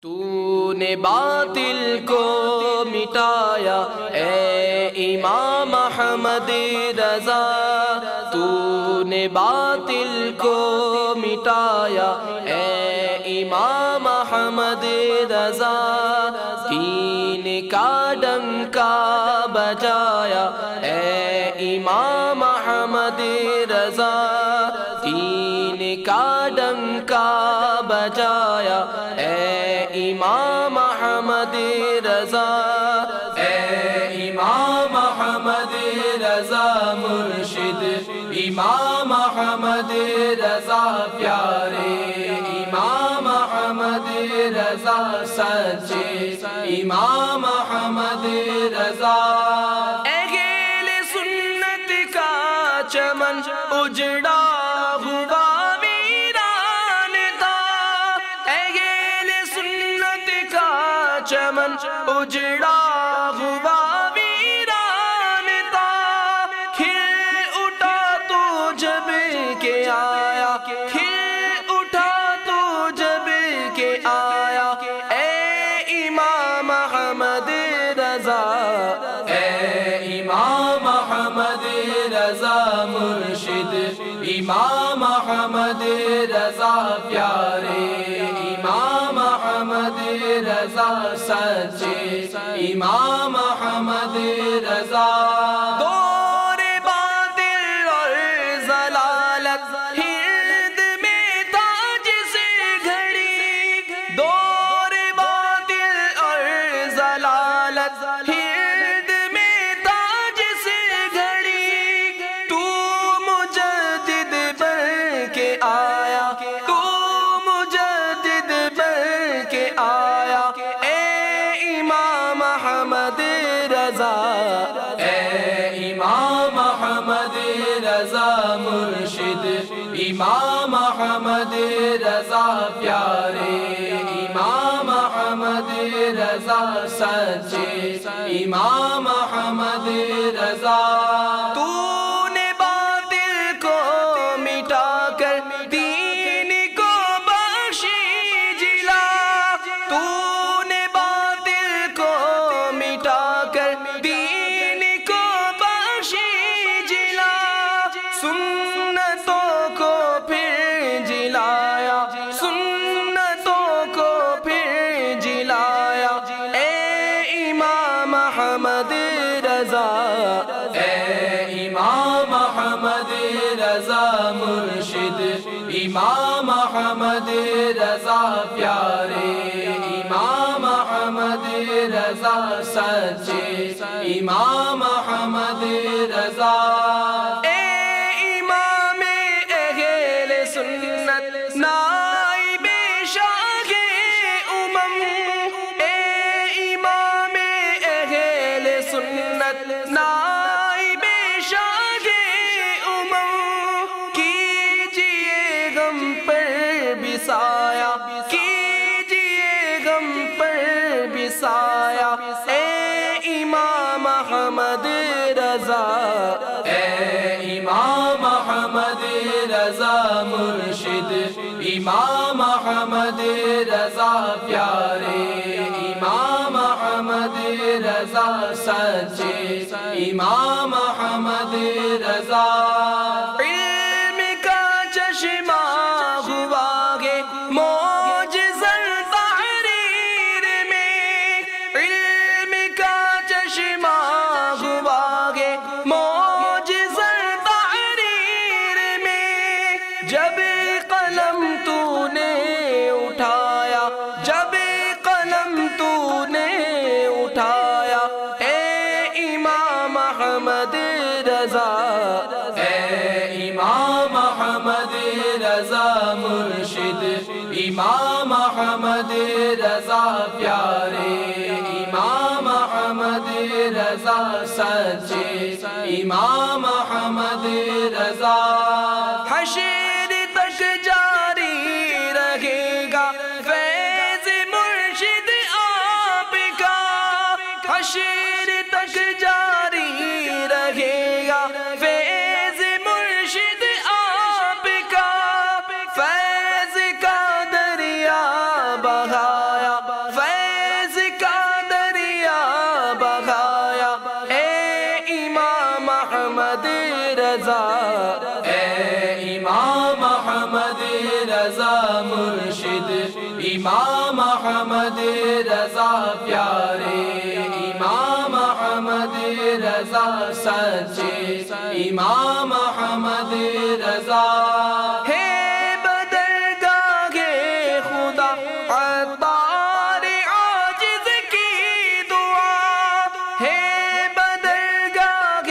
تو نے باطل کو مٹایا اے امام احمد رضا، تو نے باطل کو مٹایا اے امام احمد رضا، دین کا ڈنکا بجایا اے امام احمد رضا، دین کا ڈنکا بجایا اے امام احمد رضا، اے امام احمد رضا مرشد، امام احمد رضا پیارے، امام احمد رضا سچے، امام احمد رضا، اہل سنت کا چمن اجڑا ہوا چمن اجڑا ہوا ویران تھا، کھل اٹھا تو جب کہ آیا، کھل اٹھا تو جب کہ آیا اے امام احمد رضا، اے امام احمد رضا مرشد، امام احمد رضا پیارے، امام احمد رضا سچے، امام احمد رضا، دور باطل اور ضلالت ہند میں تھا جس گھڑی، دور باطل اور ضلالت ہند میں تھا جس گھڑی، تو مجدد بن کے آیا، تو مجدد بن کے آیا احمد رضا، اے امام احمد رضا مرشد، امام احمد رضا پیارے، امام احمد رضا سچے، امام احمد رضا، تو نے باطل کو مٹا کر دین کو بخشی جلا، تو سنتوں کو پھر جلایا، سنتوں کو پھر جلایا اے امام احمد رضا، اے امام احمد رضا مرشد، امام احمد رضا پیارے، امام احمد رضا سچے، امام احمد رضا، سنت نائب شاہ امم، اے امام اہل سنت نائب شاہ امم، کیجئے غم پر بسایا، کیجئے غم پر بسایا اے امام احمد رضا، اے امام احمد رضا مرشد، امام احمد رضا پیارے، امام احمد رضا سچے، امام احمد رضا، علم کا چشمہ ہوا گے معجزہ تحریر میں، علم کا چشمہ ہوا گے معجزہ تحریر میں، جب قلم تو نے اٹھایا، جب قلم تو نے اٹھایا اے امام احمد رضا، اے امام احمد رضا مرشد، امام احمد رضا پیارے، امام احمد رضا سچے، امام احمد رضا، حشر تک جاری رہے گا فیض مرشد آپ کا، حشر تک جاری رہے گا فیض مرشد آپ کا، فیض کا دریا بہایا امام احمد رضا پیارے امام احمد رضا سچے امام احمد رضا ہے بدرگاہ خدا عطار عاجز کی دعا ہے بدرگاہ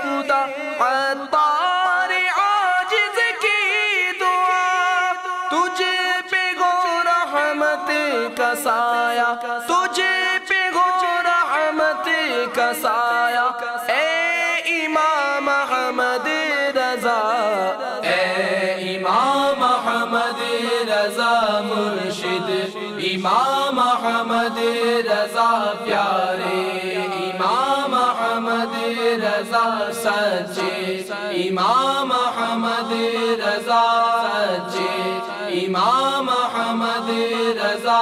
خدا عطار عاجز کی دعا تجھے پہ گو رحمت کا سایہ تجھے پہ گو رحمت کا سایہ اے امام احمد رضا اے امام احمد رضا مرشد امام احمد رضا پیارے امام احمد رضا سچے امام احمد رضا سچے امام احمد رضا